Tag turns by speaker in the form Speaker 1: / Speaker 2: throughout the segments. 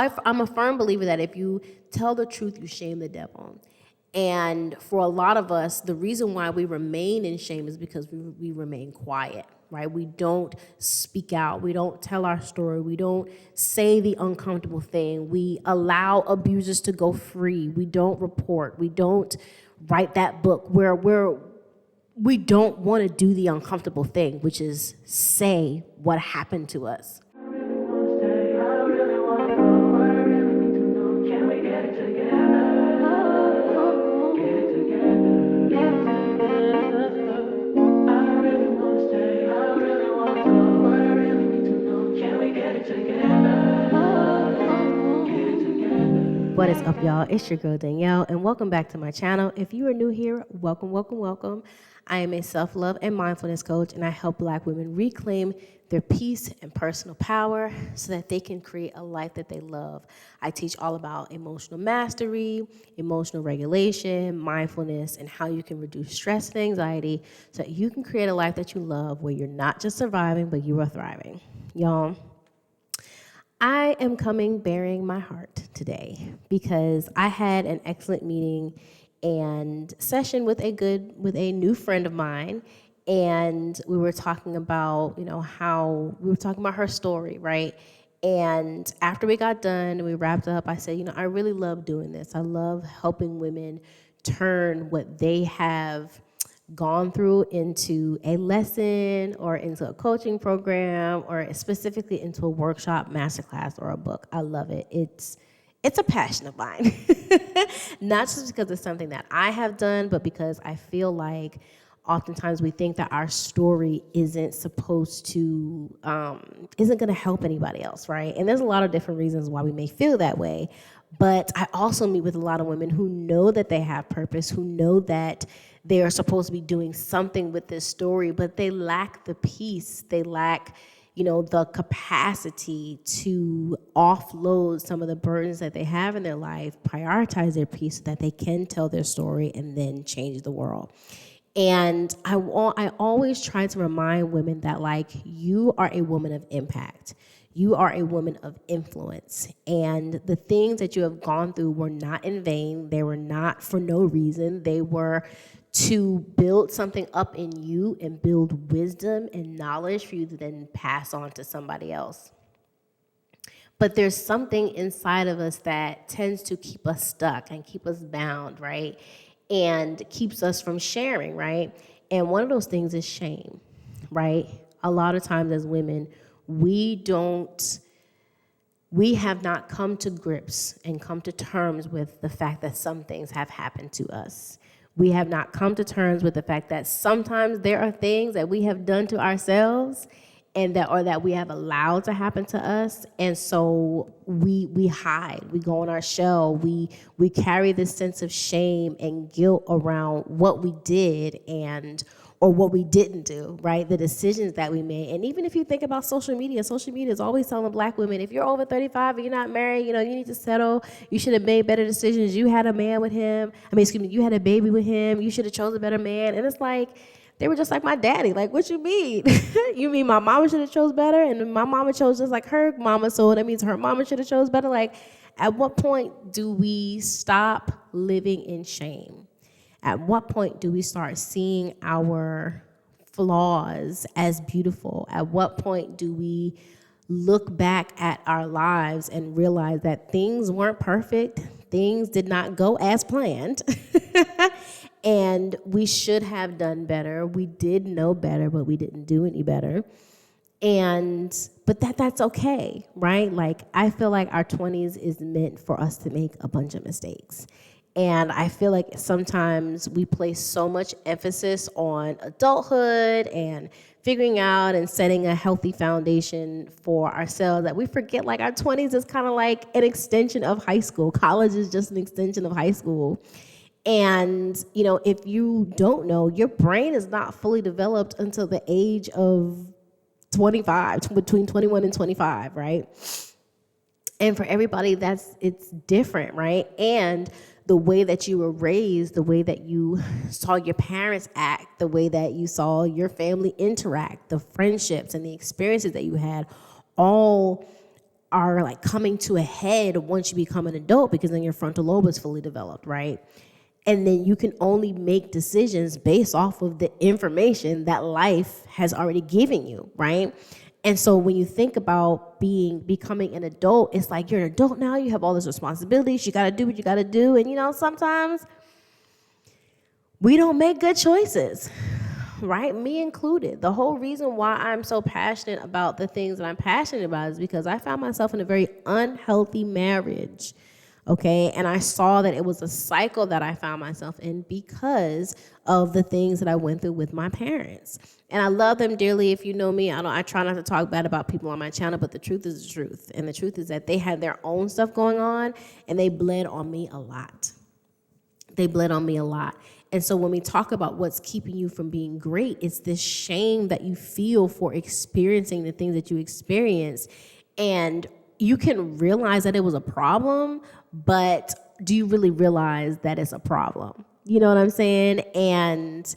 Speaker 1: I'm a firm believer that if you tell the truth, you shame the devil. And for a lot of us, the reason why we remain in shame is because we remain quiet, right? We don't speak out. We don't tell our story. We don't say the uncomfortable thing. We allow abusers to go free. We don't report. We don't write that book we don't want to do the uncomfortable thing, which is say what happened to us. What is up, y'all? It's your girl Danielle, and welcome back to my channel. If you are new here, welcome, welcome, welcome. I am a self-love and mindfulness coach, and I help Black women reclaim their peace and personal power so that they can create a life that they love. I teach all about emotional mastery, emotional regulation, mindfulness, and how you can reduce stress and anxiety so that you can create a life that you love where you're not just surviving, but you are thriving. Y'all, I am coming bearing my heart today because I had an excellent meeting and session with a new friend of mine, and we were talking about, how we were talking about her story, right? And after we got done and we wrapped up, I said, I really love doing this. I love helping women turn what they have gone through into a lesson or into a coaching program or specifically into a workshop, masterclass, or a book. I love it. It's a passion of mine. Not just because it's something that I have done, but because I feel like oftentimes we think that our story isn't going to help anybody else, right? And there's a lot of different reasons why we may feel that way. But I also meet with a lot of women who know that they have purpose, who know that they are supposed to be doing something with this story, but they lack the peace. They lack, the capacity to offload some of the burdens that they have in their life, prioritize their peace so that they can tell their story and then change the world. And I always try to remind women that, you are a woman of impact. You are a woman of influence. And the things that you have gone through were not in vain. They were not for no reason. They were to build something up in you and build wisdom and knowledge for you to then pass on to somebody else. But there's something inside of us that tends to keep us stuck and keep us bound, right? And keeps us from sharing, right? And one of those things is shame, right? A lot of times as women, we have not come to grips and come to terms with the fact that some things have happened to us. We have not come to terms with the fact that sometimes there are things that we have done to ourselves and that we have allowed to happen to us, and so we hide, we go on our shell, we carry this sense of shame and guilt around what we did or what we didn't do, right? The decisions that we made. And even if you think about social media is always telling Black women, if you're over 35 and you're not married, you need to settle. You should have made better decisions. You had a man with him. You had a baby with him. You should have chose a better man. And it's like, they were just like my daddy. Like, what you mean? You mean my mama should have chose better? And my mama chose just like her mama, so that means her mama should have chose better? Like, at what point do we stop living in shame? At what point do we start seeing our flaws as beautiful? At what point do we look back at our lives and realize that things weren't perfect, things did not go as planned, and we should have done better? We did know better, but we didn't do any better. But that's okay, right? Like, I feel like our 20s is meant for us to make a bunch of mistakes. And I feel like sometimes we place so much emphasis on adulthood and figuring out and setting a healthy foundation for ourselves that we forget, like, our 20s is kind of like an extension of high school. College is just an extension of high school. And, if you don't know, your brain is not fully developed until the age of 25, between 21 and 25, right? And for everybody, it's different, right? And the way that you were raised, the way that you saw your parents act, the way that you saw your family interact, the friendships and the experiences that you had, all are like coming to a head once you become an adult, because then your frontal lobe is fully developed, right? And then you can only make decisions based off of the information that life has already given you, right? And so when you think about becoming an adult, it's like you're an adult now, you have all these responsibilities, you gotta do what you gotta do. And sometimes we don't make good choices, right? Me included. The whole reason why I'm so passionate about the things that I'm passionate about is because I found myself in a very unhealthy marriage, okay? And I saw that it was a cycle that I found myself in because of the things that I went through with my parents. And I love them dearly. If you know me, I try not to talk bad about people on my channel, but the truth is the truth. And the truth is that they had their own stuff going on, and they bled on me a lot. They bled on me a lot. And so when we talk about what's keeping you from being great, it's this shame that you feel for experiencing the things that you experience. And you can realize that it was a problem, but do you really realize that it's a problem? You know what I'm saying? And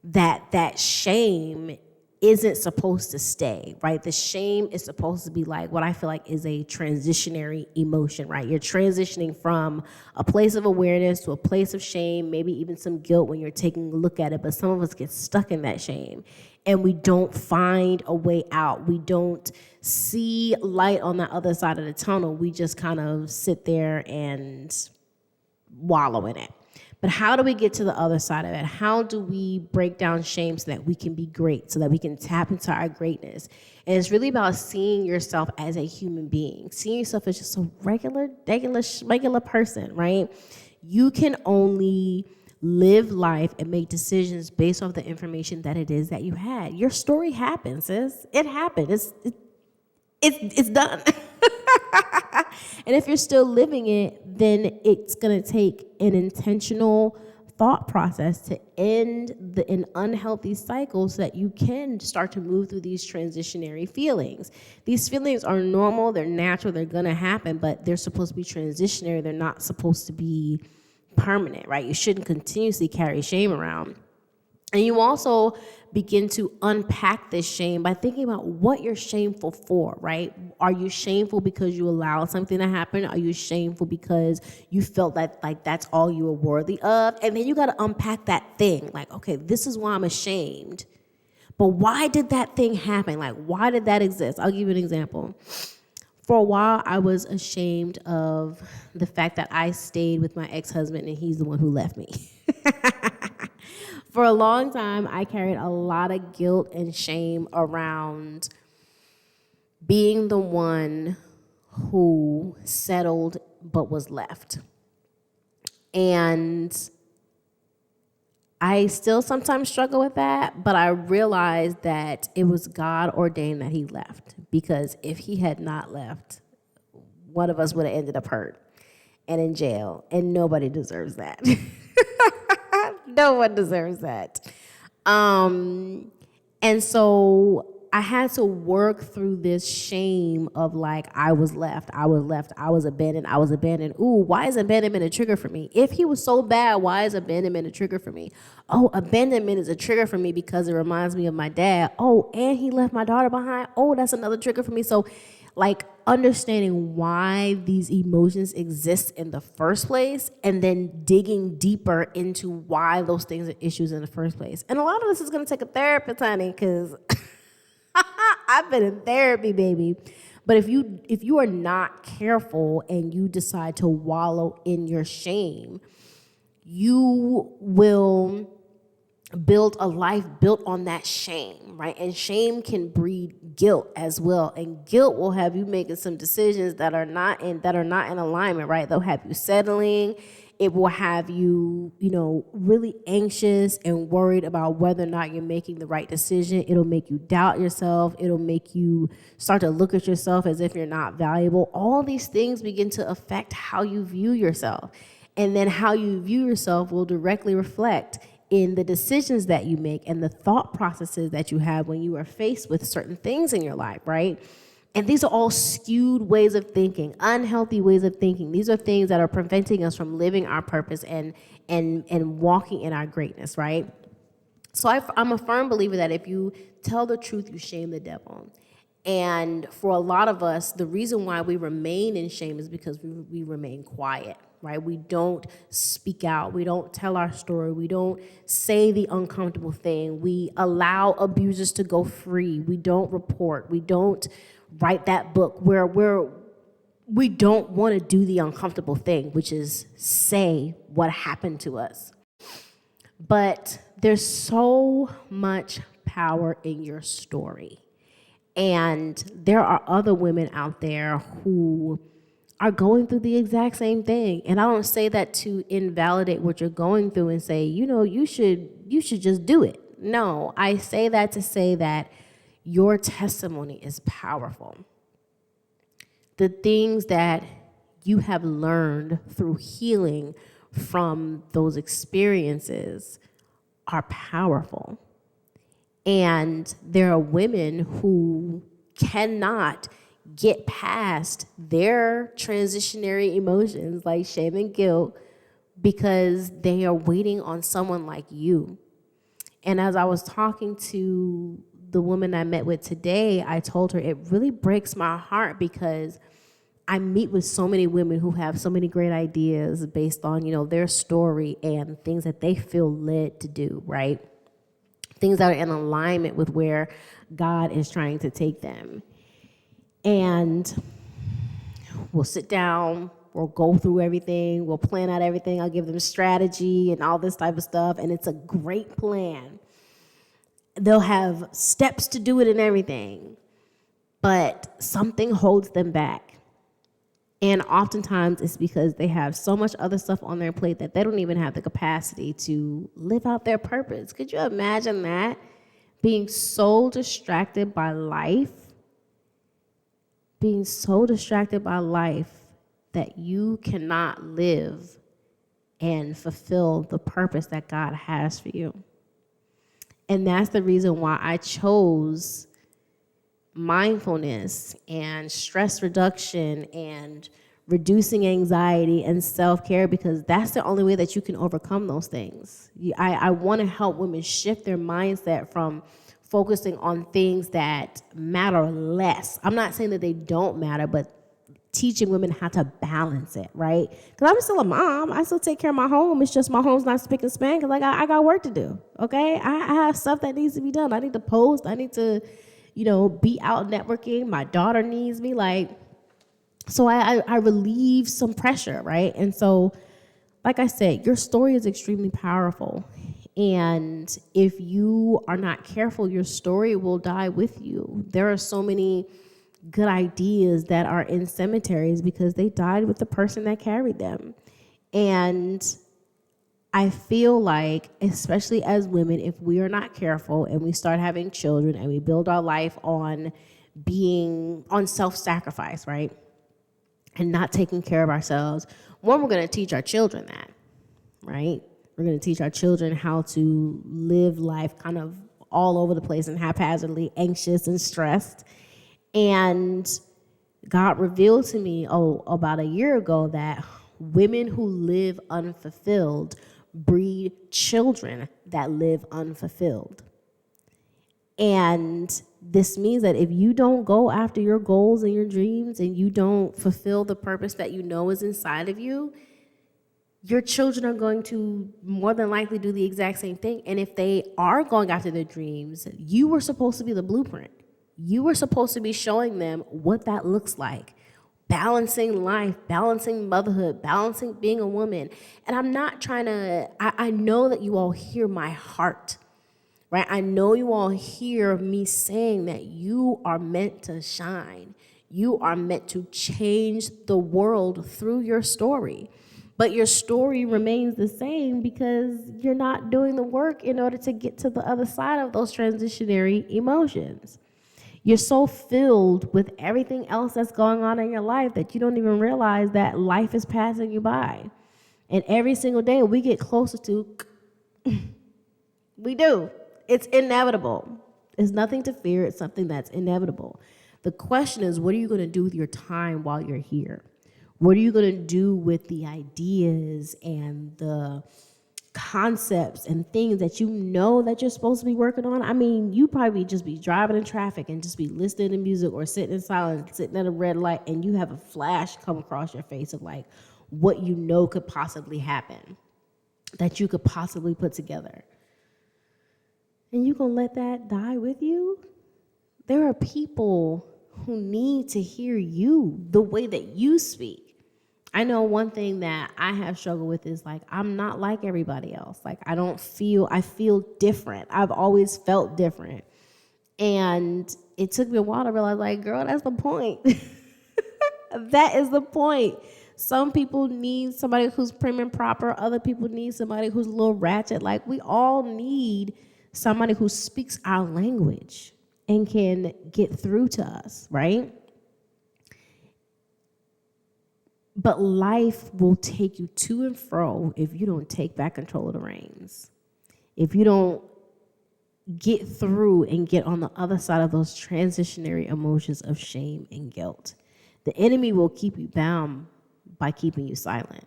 Speaker 1: that shame isn't supposed to stay, right? The shame is supposed to be like what I feel like is a transitionary emotion, right? You're transitioning from a place of awareness to a place of shame, maybe even some guilt when you're taking a look at it, but some of us get stuck in that shame and we don't find a way out. We don't see light on the other side of the tunnel. We just kind of sit there and wallow in it. But how do we get to the other side of it? How do we break down shame so that we can be great, so that we can tap into our greatness? And it's really about seeing yourself as a human being, seeing yourself as just a regular person, right? You can only live life and make decisions based off the information that it is that you had. Your story happened, sis. It happened. It's done. And if you're still living it, then it's going to take an intentional thought process to end an unhealthy cycle so that you can start to move through these transitionary feelings. These feelings are normal, they're natural, they're going to happen, but they're supposed to be transitionary. They're not supposed to be permanent, right? You shouldn't continuously carry shame around. And you also begin to unpack this shame by thinking about what you're shameful for, right? Are you shameful because you allowed something to happen? Are you shameful because you felt that like that's all you were worthy of? And then you got to unpack that thing. Like, okay, this is why I'm ashamed. But why did that thing happen? Like, why did that exist? I'll give you an example. For a while, I was ashamed of the fact that I stayed with my ex-husband and he's the one who left me. For a long time, I carried a lot of guilt and shame around being the one who settled but was left. And I still sometimes struggle with that, but I realized that it was God ordained that he left. Because if he had not left, one of us would have ended up hurt and in jail, and nobody deserves that. No one deserves that. And so I had to work through this shame of like, I was left, I was abandoned. Ooh, why is abandonment a trigger for me? If he was so bad, why is abandonment a trigger for me? Oh, abandonment is a trigger for me because it reminds me of my dad. Oh, and he left my daughter behind. Oh, that's another trigger for me. So like understanding why these emotions exist in the first place and then digging deeper into why those things are issues in the first place. And a lot of this is going to take a therapist, honey, because I've been in therapy, baby. But if you are not careful and you decide to wallow in your shame, you will build a life built on that shame, right? And shame can breed guilt as well. And guilt will have you making some decisions that are not in alignment, right? They'll have you settling. It will have you, really anxious and worried about whether or not you're making the right decision. It'll make you doubt yourself. It'll make you start to look at yourself as if you're not valuable. All these things begin to affect how you view yourself. And then how you view yourself will directly reflect in the decisions that you make and the thought processes that you have when you are faced with certain things in your life, right? And these are all skewed ways of thinking, unhealthy ways of thinking. These are things that are preventing us from living our purpose and walking in our greatness, right? So I'm a firm believer that if you tell the truth, you shame the devil. And for a lot of us, the reason why we remain in shame is because we remain quiet, right? We don't speak out. We don't tell our story. We don't say the uncomfortable thing. We allow abusers to go free. We don't report. We don't write that book where we don't want to do the uncomfortable thing, which is say what happened to us. But there's so much power in your story. And there are other women out there who are going through the exact same thing. And I don't say that to invalidate what you're going through and say, you should just do it. No, I say that to say that your testimony is powerful. The things that you have learned through healing from those experiences are powerful. And there are women who cannot get past their transitionary emotions like shame and guilt because they are waiting on someone like you. And as I was talking to the woman I met with today, I told her it really breaks my heart because I meet with so many women who have so many great ideas based on, their story and things that they feel led to do, right? Things that are in alignment with where God is trying to take them. And we'll sit down, we'll go through everything, we'll plan out everything, I'll give them strategy and all this type of stuff, and it's a great plan. They'll have steps to do it and everything, but something holds them back. And oftentimes it's because they have so much other stuff on their plate that they don't even have the capacity to live out their purpose. Could you imagine that? Being so distracted by life, that you cannot live and fulfill the purpose that God has for you. And that's the reason why I chose mindfulness and stress reduction and reducing anxiety and self-care, because that's the only way that you can overcome those things. I want to help women shift their mindset from focusing on things that matter less. I'm not saying that they don't matter, but teaching women how to balance it, right? Because I'm still a mom. I still take care of my home. It's just my home's not spick and span because I got work to do, okay? I have stuff that needs to be done. I need to post. I need to be out networking. My daughter needs me. So I relieve some pressure, right? And so, like I said, your story is extremely powerful. And if you are not careful, your story will die with you. There are so many good ideas that are in cemeteries because they died with the person that carried them. And I feel like, especially as women, if we are not careful and we start having children and we build our life on self-sacrifice, right? And not taking care of ourselves, one, we're going to teach our children that, right? We're going to teach our children how to live life kind of all over the place and haphazardly anxious and stressed. And God revealed to me, about a year ago, that women who live unfulfilled breed children that live unfulfilled. And this means that if you don't go after your goals and your dreams and you don't fulfill the purpose that you know is inside of you, your children are going to more than likely do the exact same thing. And if they are going after their dreams, you were supposed to be the blueprint. You were supposed to be showing them what that looks like. Balancing life, balancing motherhood, balancing being a woman. And I'm not trying to, I know that you all hear my heart, right? I know you all hear me saying that you are meant to shine. You are meant to change the world through your story. But your story remains the same because you're not doing the work in order to get to the other side of those transitionary emotions. You're so filled with everything else that's going on in your life that you don't even realize that life is passing you by. And every single day we get closer to, we do. It's inevitable. It's nothing to fear. It's something that's inevitable. The question is, what are you going to do with your time while you're here? What are you going to do with the ideas and the concepts and things that you know that you're supposed to be working on. I mean, you probably just be driving in traffic and just be listening to music or sitting in silence, sitting at a red light, and you have a flash come across your face of like what you know could possibly happen, that you could possibly put together. And you gonna let that die with you? There are people who need to hear you, the way that you speak. I know one thing that I have struggled with is like, I'm not like everybody else. Like, I feel different. I've always felt different. And it took me a while to realize, like, girl, that's the point. That is the point. Some people need somebody who's prim and proper. Other people need somebody who's a little ratchet. Like, we all need somebody who speaks our language and can get through to us, right? But life will take you to and fro if you don't take back control of the reins. If you don't get through and get on the other side of those transitionary emotions of shame and guilt. The enemy will keep you bound by keeping you silent.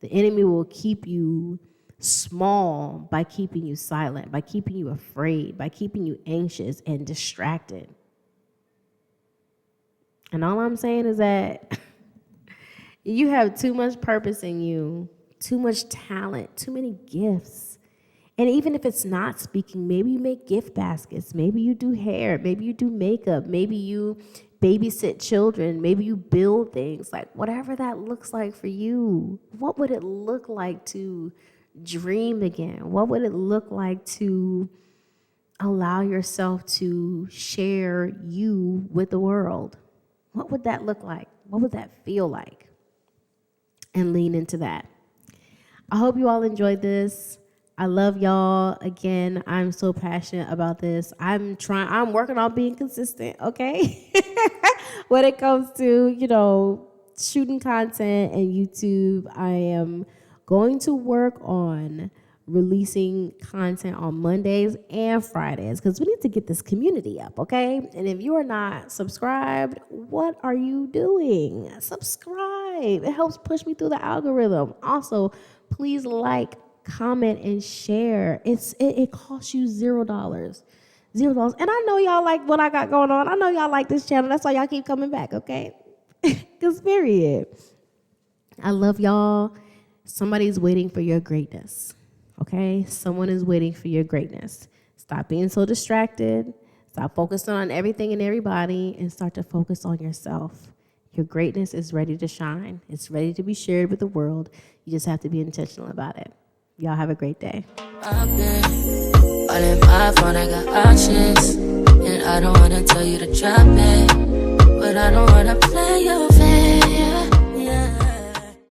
Speaker 1: The enemy will keep you small by keeping you silent, by keeping you afraid, by keeping you anxious and distracted. And all I'm saying is that you have too much purpose in you, too much talent, too many gifts. And even if it's not speaking, maybe you make gift baskets. Maybe you do hair. Maybe you do makeup. Maybe you babysit children. Maybe you build things. Like, whatever that looks like for you. What would it look like to dream again? What would it look like to allow yourself to share you with the world? What would that look like? What would that feel like? And lean into that. I hope you all enjoyed this. I love y'all. Again, I'm so passionate about this. I'm working on being consistent, okay? When it comes to, shooting content and YouTube, I am going to work on releasing content on Mondays and Fridays because we need to get this community up, okay? And if you are not subscribed, what are you doing? Subscribe. It helps push me through the algorithm. Also, please like, comment, and share. It costs you $0. $0. And I know y'all like what I got going on. I know y'all like this channel. That's why y'all keep coming back, okay? Because period. I love y'all. Somebody's waiting for your greatness. Okay? Someone is waiting for your greatness. Stop being so distracted. Stop focusing on everything and everybody and start to focus on yourself. Your greatness is ready to shine. It's ready to be shared with the world. You just have to be intentional about it. Y'all have a great day.
Speaker 2: I've been all in my phone, I got options. And I don't want to tell you to drop it, but I don't want to play you.